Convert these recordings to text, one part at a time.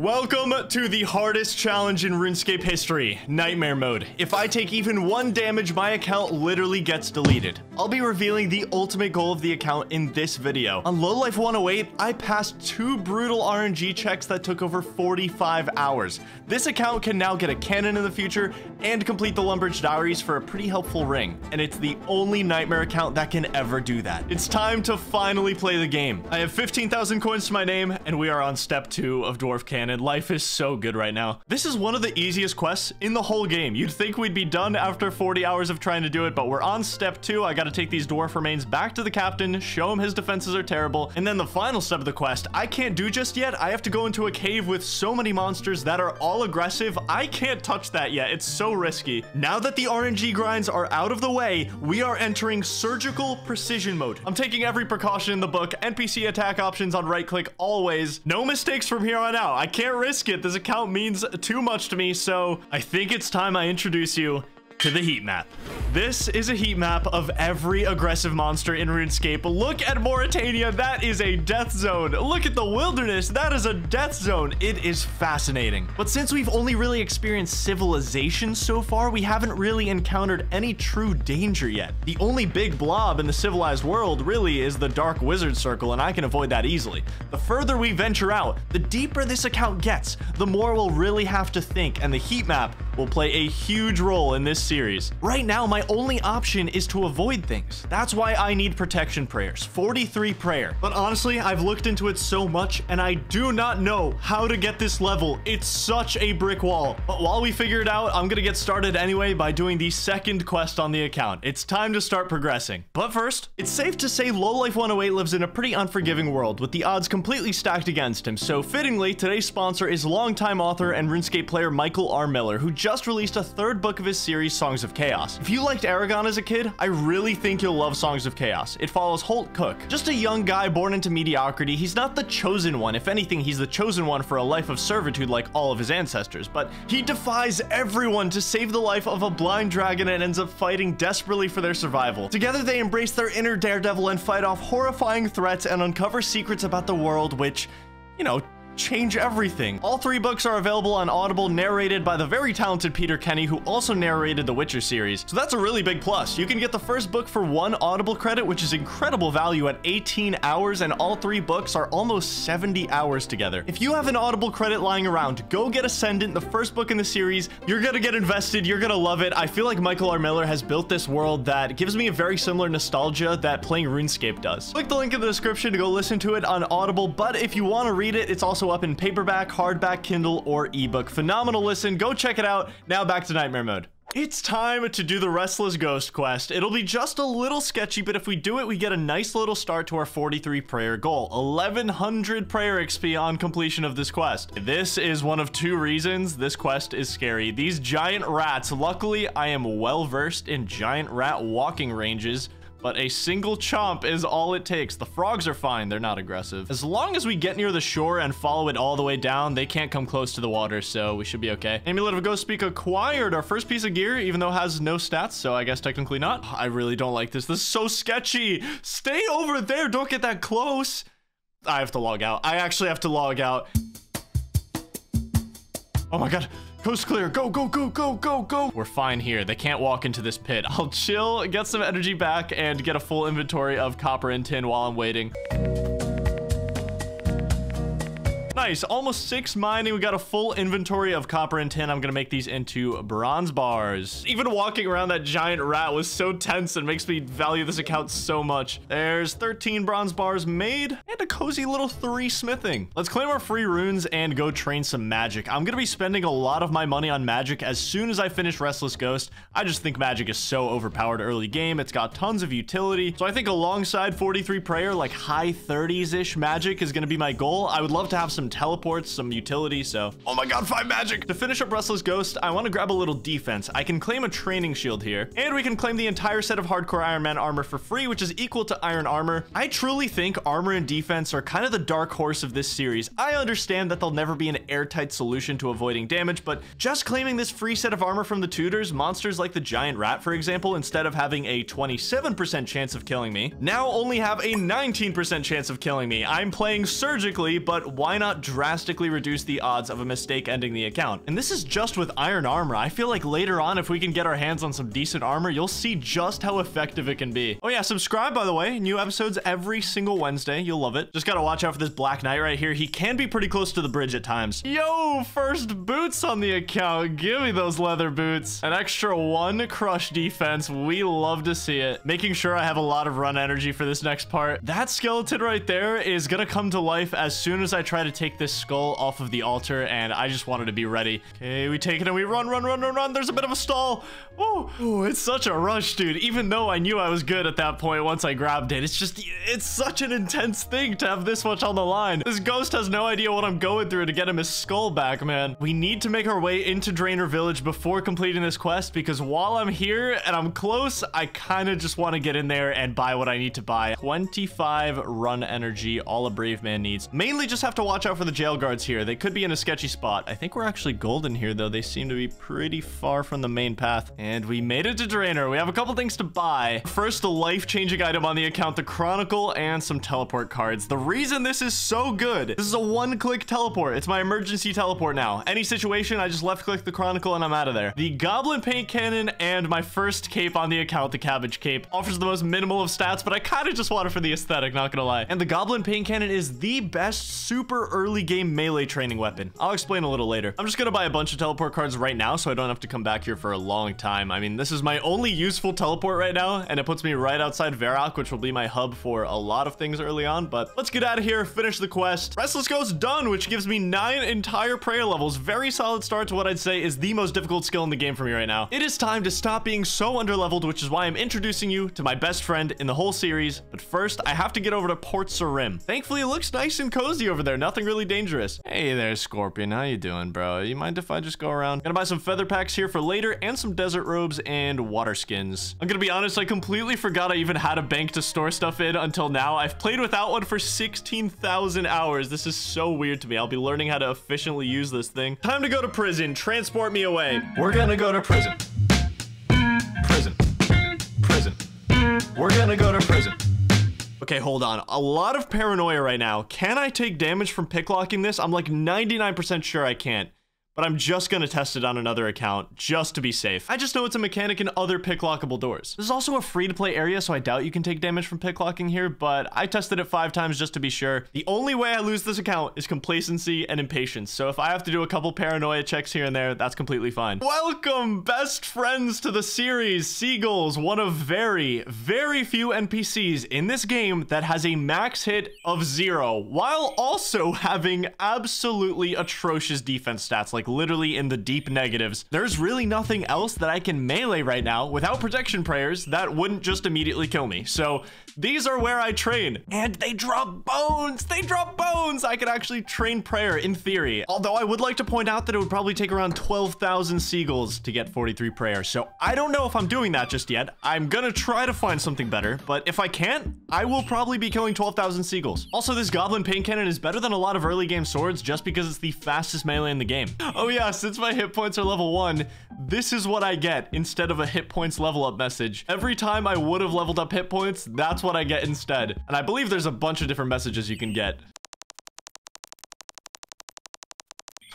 Welcome to the hardest challenge in RuneScape history, Nightmare Mode. If I take even 1 damage, my account literally gets deleted. I'll be revealing the ultimate goal of the account in this video. On Low Life 108, I passed 2 brutal RNG checks that took over 45 hours. This account can now get a cannon in the future and complete the Lumbridge Diaries for a pretty helpful ring, and it's the only Nightmare account that can ever do that. It's time to finally play the game. I have 15,000 coins to my name, and we are on step 2 of Dwarf Cannon. Life is so good right now. This is one of the easiest quests in the whole game. You'd think we'd be done after 40 hours of trying to do it, but we're on step 2. I gotta take these dwarf remains back to the captain, show him his defenses are terrible, and then the final step of the quest I can't do just yet. I have to go into a cave with so many monsters that are all aggressive. I can't touch that yet. It's so risky. Now that the RNG grinds are out of the way, we are entering surgical precision mode. I'm taking every precaution in the book. NPC attack options on right click always. No mistakes from here on out. I can't risk it. This account means too much to me, so I think it's time I introduce you to the heat map. This is a heat map of every aggressive monster in RuneScape. Look at Mauritania, that is a death zone. Look at the wilderness, that is a death zone. It is fascinating. But since we've only really experienced civilization so far, we haven't really encountered any true danger yet. The only big blob in the civilized world really is the Dark Wizard Circle, and I can avoid that easily. The further we venture out, the deeper this account gets, the more we'll really have to think, and the heat map will play a huge role in this series. Right now, my only option is to avoid things. That's why I need protection prayers, 43 prayer. But honestly, I've looked into it so much and I do not know how to get this level. It's such a brick wall. But while we figure it out, I'm gonna get started anyway by doing the second quest on the account. It's time to start progressing. But first, it's safe to say Low Life 108 lives in a pretty unforgiving world with the odds completely stacked against him. So fittingly, today's sponsor is longtime author and RuneScape player Michael R. Miller, who just released a 3rd book of his series, Songs of Chaos. If you liked Aragon as a kid, I really think you'll love Songs of Chaos. It follows Holt Cook, just a young guy born into mediocrity. He's not the chosen one. If anything, he's the chosen one for a life of servitude like all of his ancestors, but he defies everyone to save the life of a blind dragon and ends up fighting desperately for their survival. Together, they embrace their inner daredevil and fight off horrifying threats and uncover secrets about the world which, you know, change everything. All 3 books are available on Audible, narrated by the very talented Peter Kenny, who also narrated the Witcher series. So that's a really big plus. You can get the first book for 1 Audible credit, which is incredible value at 18 hours, and all 3 books are almost 70 hours together. If you have an Audible credit lying around, go get Ascendant, the first book in the series. You're gonna get invested. You're gonna love it. I feel like Michael R. Miller has built this world that gives me a very similar nostalgia that playing RuneScape does. Click the link in the description to go listen to it on Audible, but if you want to read it, it's also up in paperback, hardback, Kindle, or ebook. Phenomenal listen. Go check it out. Now back to Nightmare Mode. It's time to do the Restless Ghost quest. It'll be just a little sketchy, but if we do it, we get a nice little start to our 43 prayer goal. 1100 prayer XP on completion of this quest. This is one of 2 reasons this quest is scary. These giant rats. Luckily, I am well versed in giant rat walking ranges, but a single chomp is all it takes. The frogs are fine. They're not aggressive. As long as we get near the shore and follow it all the way down, they can't come close to the water, so we should be okay. Amulet of Ghost Speak acquired. Our first piece of gear, even though it has no stats, so I guess technically not. I really don't like this. This is so sketchy. Stay over there. Don't get that close. I have to log out. I actually have to log out. Oh my God. Coast clear. Go, go, go, go, go, go. We're fine here. They can't walk into this pit. I'll chill, get some energy back, and get a full inventory of copper and tin while I'm waiting. Nice, almost 6 mining. We got a full inventory of copper and tin. I'm gonna make these into bronze bars. Even walking around that giant rat was so tense and makes me value this account so much. There's 13 bronze bars made and a cozy little 3 smithing. Let's claim our free runes and go train some magic. I'm gonna be spending a lot of my money on magic as soon as I finish Restless Ghost. I just think magic is so overpowered early game. It's got tons of utility. So I think alongside 43 prayer, like high 30s-ish magic is gonna be my goal. I would love to have some teleports, some utility, so oh my God, 5 magic. To finish up Restless Ghost, I want to grab a little defense. I can claim a training shield here, and we can claim the entire set of hardcore Iron Man armor for free, which is equal to iron armor. I truly think armor and defense are kind of the dark horse of this series. I understand that there'll never be an airtight solution to avoiding damage, but just claiming this free set of armor from the tutors, monsters like the giant rat, for example, instead of having a 27% chance of killing me, now only have a 19% chance of killing me. I'm playing surgically, but why not drastically reduce the odds of a mistake ending the account. And this is just with iron armor. I feel like later on, if we can get our hands on some decent armor, you'll see just how effective it can be. Oh yeah, subscribe, by the way. New episodes every single Wednesday. You'll love it. Just gotta watch out for this Black Knight right here. He can be pretty close to the bridge at times. Yo, first boots on the account. Give me those leather boots. An extra 1 crush defense. We love to see it. Making sure I have a lot of run energy for this next part. That skeleton right there is gonna come to life as soon as I try to take this skull off of the altar, and I just wanted to be ready. Okay, we take it and we run. There's a bit of a stall. Oh, it's such a rush, dude. Even though I knew I was good at that point once I grabbed it, it's such an intense thing to have this much on the line. This ghost has no idea what I'm going through to get him his skull back, man. We need to make our way into Drainer Village before completing this quest, because while I'm here and I'm close, I kind of just want to get in there and buy what I need to buy. 25 run energy, all a brave man needs. Mainly just have to watch out for the jail guards here. They could be in a sketchy spot. I think we're actually golden here, though. They seem to be pretty far from the main path. And we made it to Drainer. We have a couple things to buy. First, a life-changing item on the account, the Chronicle, and some teleport cards. The reason this is so good, this is a one-click teleport. It's my emergency teleport now. Any situation, I just left-click the Chronicle and I'm out of there. The Goblin Paint Cannon and my first cape on the account, the Cabbage Cape, offers the most minimal of stats, but I kind of just want it for the aesthetic, not gonna lie. And the Goblin Paint Cannon is the best super early game melee training weapon. I'll explain a little later. I'm just gonna buy a bunch of teleport cards right now so I don't have to come back here for a long time. I mean, this is my only useful teleport right now, and it puts me right outside Varrock, which will be my hub for a lot of things early on. But let's get out of here, finish the quest. Restless Ghost done, which gives me 9 entire prayer levels. Very solid start to what I'd say is the most difficult skill in the game for me right now. It is time to stop being so underleveled, which is why I'm introducing you to my best friend in the whole series. But first, I have to get over to Port Sarim. Thankfully, it looks nice and cozy over there. Nothing really dangerous. Hey there, Scorpion. How you doing, bro? You mind if I just go around? Gonna buy some feather packs here for later and some desert robes and water skins. I'm gonna be honest, I completely forgot I even had a bank to store stuff in until now. I've played without one for 16,000 hours. This is so weird to me. I'll be learning how to efficiently use this thing. Time to go to prison. Transport me away. We're gonna go to prison. Prison. We're gonna go to prison. Okay, hold on. A lot of paranoia right now. Can I take damage from picklocking this? I'm like 99% sure I can't. But I'm just gonna test it on another account just to be safe. I just know it's a mechanic in other picklockable doors. This is also a free-to-play area, so I doubt you can take damage from picklocking here, but I tested it 5 times just to be sure. The only way I lose this account is complacency and impatience, so if I have to do a couple paranoia checks here and there, that's completely fine. Welcome, best friends, to the series. Seagulls, one of very, very few NPCs in this game that has a max hit of 0, while also having absolutely atrocious defense stats, like literally in the deep negatives. There's really nothing else that I can melee right now without protection prayers that wouldn't just immediately kill me. So these are where I train, and they drop bones. They drop bones. I could actually train prayer in theory. Although I would like to point out that it would probably take around 12,000 seagulls to get 43 prayer. So I don't know if I'm doing that just yet. I'm gonna try to find something better, but if I can't, I will probably be killing 12,000 seagulls. Also, this Goblin Paint Cannon is better than a lot of early game swords just because it's the fastest melee in the game. Oh yeah, since my hit points are level 1, this is what I get instead of a hit points level up message. Every time I would have leveled up hit points, that's what I get instead. And I believe there's a bunch of different messages you can get.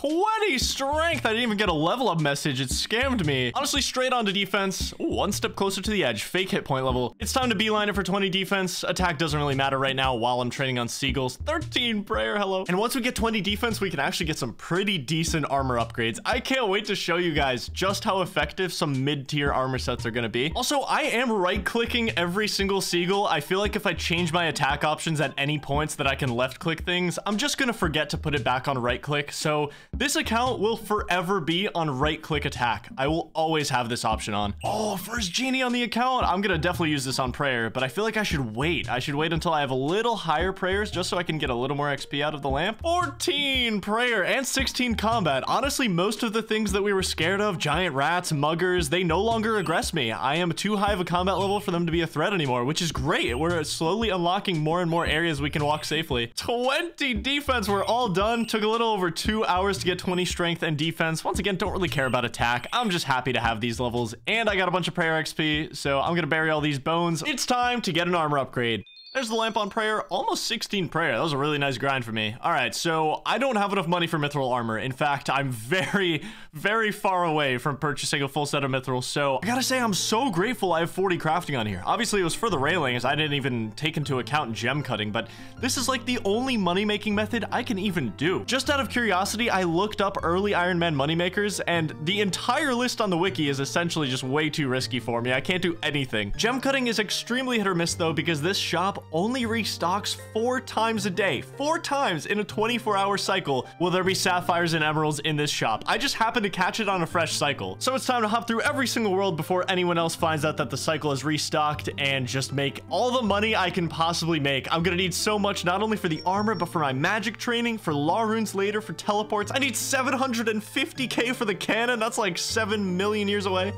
20 strength. I didn't even get a level up message. It scammed me. Honestly, straight on to defense. Ooh, 1 step closer to the edge. Fake hit point level. It's time to beeline it for 20 defense. Attack doesn't really matter right now while I'm training on seagulls. 13 prayer. Hello. And once we get 20 defense, we can actually get some pretty decent armor upgrades. I can't wait to show you guys just how effective some mid-tier armor sets are going to be. Also, I am right-clicking every single seagull. I feel like if I change my attack options at any points that I can left-click things, I'm just going to forget to put it back on right-click. So this account will forever be on right-click attack. I will always have this option on. Oh, first genie on the account. I'm gonna definitely use this on prayer, but I feel like I should wait. I should wait until I have a little higher prayers just so I can get a little more XP out of the lamp. 14 prayer and 16 combat. Honestly, most of the things that we were scared of, giant rats, muggers, they no longer aggress me. I am too high of a combat level for them to be a threat anymore, which is great. We're slowly unlocking more and more areas we can walk safely. 20 defense. We're all done. Took a little over 2 hours to get 20 strength and defense. Once again, don't really care about attack. I'm just happy to have these levels, and I got a bunch of prayer XP, so I'm gonna bury all these bones. It's time to get an armor upgrade. There's the lamp on prayer, almost 16 prayer. That was a really nice grind for me. All right, so I don't have enough money for mithril armor. In fact, I'm very, very far away from purchasing a full set of mithril. So I gotta say, I'm so grateful I have 40 crafting on here. Obviously, it was for the railings. I didn't even take into account gem cutting, but this is like the only money-making method I can even do. Just out of curiosity, I looked up early Iron Man moneymakers, and the entire list on the wiki is essentially just way too risky for me. I can't do anything. Gem cutting is extremely hit or miss though, because this shop only restocks 4 times a day. 4 times in a 24-hour cycle will there be sapphires and emeralds in this shop. I just happen to catch it on a fresh cycle. So it's time to hop through every single world before anyone else finds out that the cycle is restocked and just make all the money I can possibly make. I'm gonna need so much, not only for the armor, but for my magic training, for law runes later, for teleports. I need 750k for the cannon. That's like 7 million years away.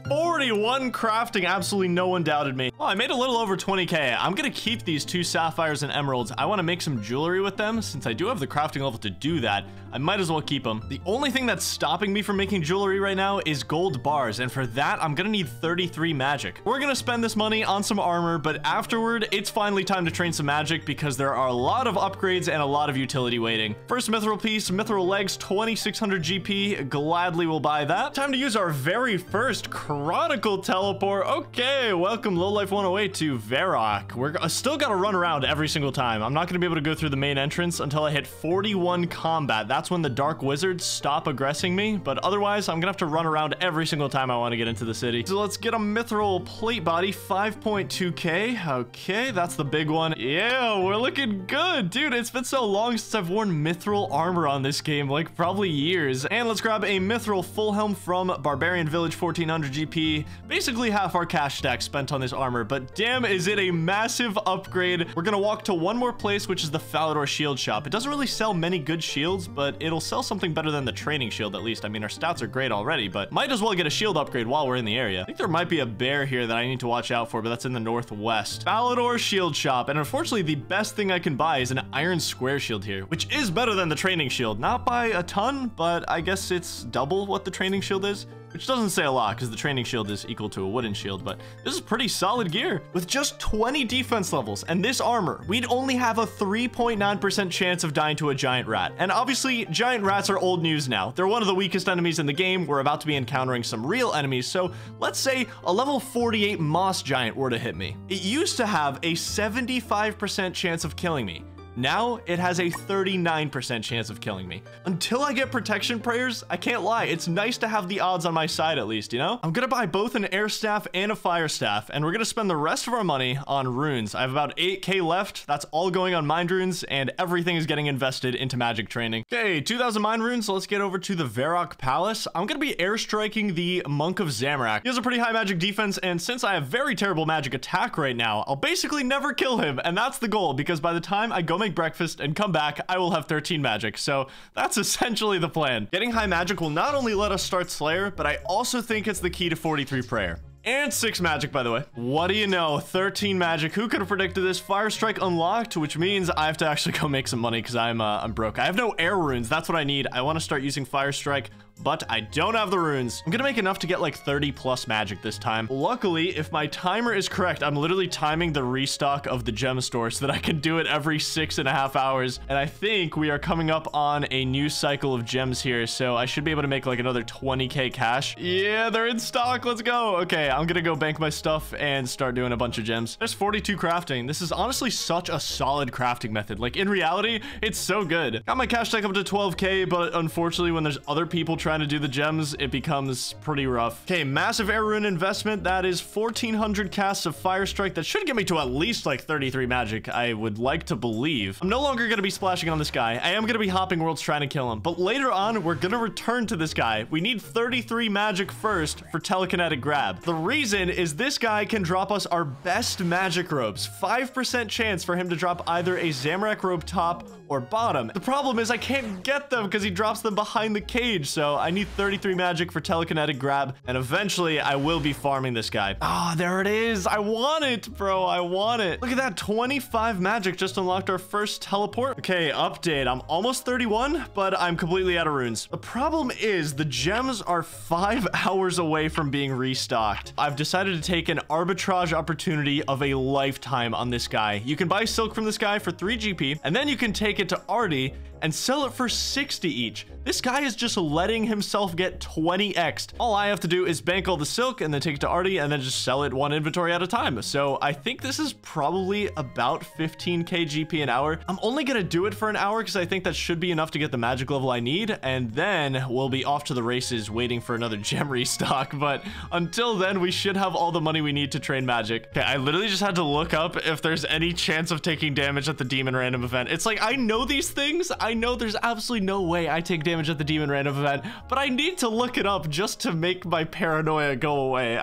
41 crafting, absolutely no one doubted me. Oh, I made a little over 20k. I'm gonna keep these 2 sapphires and emeralds. I want to make some jewelry with them. Since I do have the crafting level to do that, I might as well keep them. The only thing that's stopping me from making jewelry right now is gold bars, and for that, I'm gonna need 33 magic. We're gonna spend this money on some armor, but afterward, it's finally time to train some magic because there are a lot of upgrades and a lot of utility waiting. First mithril piece, mithril legs, 2600 GP. Gladly will buy that. Time to use our very first Chronicle teleport. Okay, welcome Lowlife 108 to Varrock. We're still gotta run around every single time. I'm not gonna be able to go through the main entrance until I hit 41 combat. That's when the dark wizards stop aggressing me, but otherwise I'm gonna have to run around every single time I want to get into the city. So let's get a mithril plate body, 5.2k. Okay, that's the big one. Yeah, we're looking good. Dude, it's been so long since I've worn mithril armor on this game, like probably years. And let's grab a mithril full helm from Barbarian Village, 1400 GP. Basically half our cash stack spent on this armor, but damn, is it a massive upgrade. We're gonna walk to one more place, which is the Falador shield shop. It doesn't really sell many good shields, but it'll sell something better than the training shield at least. I mean, our stats are great already, but might as well get a shield upgrade while we're in the area. I think there might be a bear here that I need to watch out for, but that's in the northwest. Falador shield shop, and unfortunately the best thing I can buy is an iron square shield here, which is better than the training shield. Not by a ton, but I guess it's double what the training shield is. Which doesn't say a lot because the training shield is equal to a wooden shield, but this is pretty solid gear. With just 20 defense levels and this armor, we'd only have a 3.9% chance of dying to a giant rat. And obviously, giant rats are old news now. They're one of the weakest enemies in the game. We're about to be encountering some real enemies, so let's say a level 48 moss giant were to hit me. It used to have a 75% chance of killing me. Now it has a 39% chance of killing me. Until I get protection prayers, I can't lie, it's nice to have the odds on my side at least, you know? I'm gonna buy both an air staff and a fire staff, and we're gonna spend the rest of our money on runes. I have about 8k left. That's all going on mind runes, and everything is getting invested into magic training. Okay, 2,000 mind runes, so let's get over to the Varrock Palace. I'm gonna be airstriking the Monk of Zamorak. He has a pretty high magic defense, and since I have very terrible magic attack right now, I'll basically never kill him, and that's the goal, because by the time I go make breakfast and come back, I will have 13 magic. So that's essentially the plan. Getting high magic will not only let us start Slayer, but I also think it's the key to 43 prayer. And 6 magic, by the way. What do you know? 13 magic. Who could have predicted this? Fire Strike unlocked, which means I have to actually go make some money because I'm broke. I have no air runes. That's what I need. I want to start using Fire Strike, but I don't have the runes. I'm gonna make enough to get like 30 plus magic this time. Luckily, if my timer is correct, I'm literally timing the restock of the gem store so that I can do it every 6.5 hours. And I think we are coming up on a new cycle of gems here, so I should be able to make like another 20k cash. Yeah, they're in stock. Let's go. Okay, I'm gonna go bank my stuff and start doing a bunch of gems. There's 42 crafting. This is honestly such a solid crafting method. Like in reality, it's so good. Got my cash stack up to 12k, but unfortunately when there's other people trying to do the gems, it becomes pretty rough. Okay, massive air rune investment. That is 1400 casts of Fire Strike. That should get me to at least like 33 magic, I would like to believe. I'm no longer going to be splashing on this guy. I am going to be hopping worlds trying to kill him, but later on we're going to return to this guy. We need 33 magic first for telekinetic grab. The reason is this guy can drop us our best magic robes. 5% chance for him to drop either a Zamorak robe top or bottom. The problem is I can't get them because he drops them behind the cage. So I need 33 magic for telekinetic grab, and eventually I will be farming this guy. Ah, there it is. I want it, bro. I want it. Look at that. 25 magic just unlocked our first teleport. Okay, update. I'm almost 31, but I'm completely out of runes. The problem is the gems are 5 hours away from being restocked. I've decided to take an arbitrage opportunity of a lifetime on this guy. You can buy silk from this guy for 3 GP, and then you can take it to Artie and sell it for 60 each. This guy is just letting himself get 20x'd. All I have to do is bank all the silk and then take it to Artie and then just sell it 1 inventory at a time. So I think this is probably about 15k GP an hour. I'm only gonna do it for an hour because I think that should be enough to get the magic level I need, and then we'll be off to the races waiting for another gem restock. But until then, we should have all the money we need to train magic. Okay, I literally just had to look up if there's any chance of taking damage at the demon random event. It's like, I know these things. I know there's absolutely no way I take damage at the demon random event, but I need to look it up just to make my paranoia go away.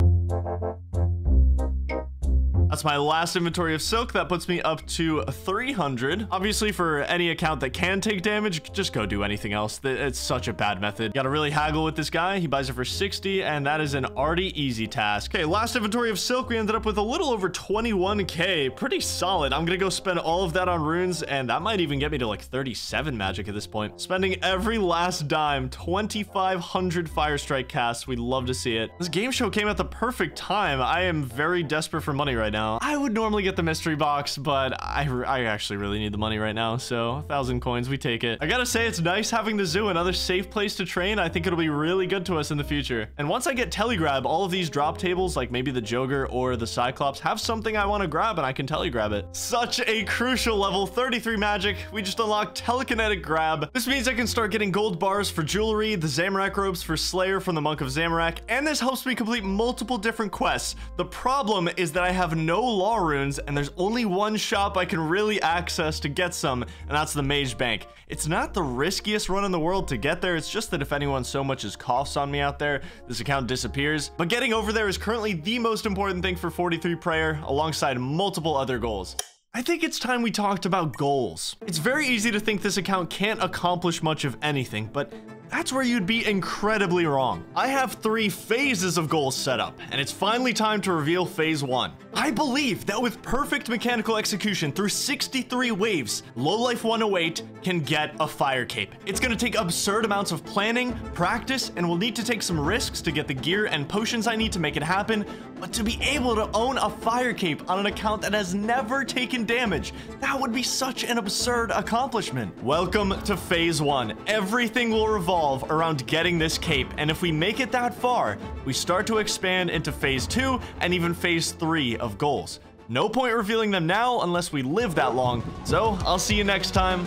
That's my last inventory of silk. That puts me up to 300. Obviously, for any account that can take damage, just go do anything else. It's such a bad method. Gotta really haggle with this guy. He buys it for 60, and that is an Artie easy task. Okay, last inventory of silk. We ended up with a little over 21k. Pretty solid. I'm gonna go spend all of that on runes, and that might even get me to like 37 magic at this point. Spending every last dime. 2,500 fire strike casts. We'd love to see it. This game show came at the perfect time. I am very desperate for money right now. I would normally get the mystery box, but I actually really need the money right now. So 1,000 coins, we take it. I gotta say, it's nice having the zoo, another safe place to train. I think it'll be really good to us in the future. And once I get telegrab, all of these drop tables, like maybe the Joker or the Cyclops, have something I want to grab, and I can telegrab it. Such a crucial level. 33 magic. We just unlocked telekinetic grab. This means I can start getting gold bars for jewelry, the Zamorak robes for Slayer from the Monk of Zamorak, and this helps me complete multiple different quests. The problem is that I have no law runes, and there's only one shop I can really access to get some, and that's the Mage Bank. It's not the riskiest run in the world to get there. It's just that if anyone so much as coughs on me out there, this account disappears. But getting over there is currently the most important thing for 43 Prayer, alongside multiple other goals. I think it's time we talked about goals. It's very easy to think this account can't accomplish much of anything, but that's where you'd be incredibly wrong. I have 3 phases of goals set up, and it's finally time to reveal phase 1. I believe that with perfect mechanical execution through 63 waves, Lowlife 108 can get a fire cape. It's gonna take absurd amounts of planning, practice, and we'll need to take some risks to get the gear and potions I need to make it happen, but to be able to own a fire cape on an account that has never taken damage, that would be such an absurd accomplishment. Welcome to phase 1. Everything will revolve around getting this cape, and if we make it that far, we start to expand into phase 2 and even phase 3 of goals. No point revealing them now unless we live that long, so I'll see you next time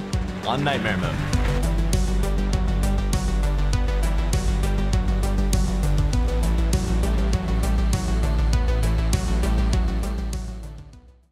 on Nightmare Mode.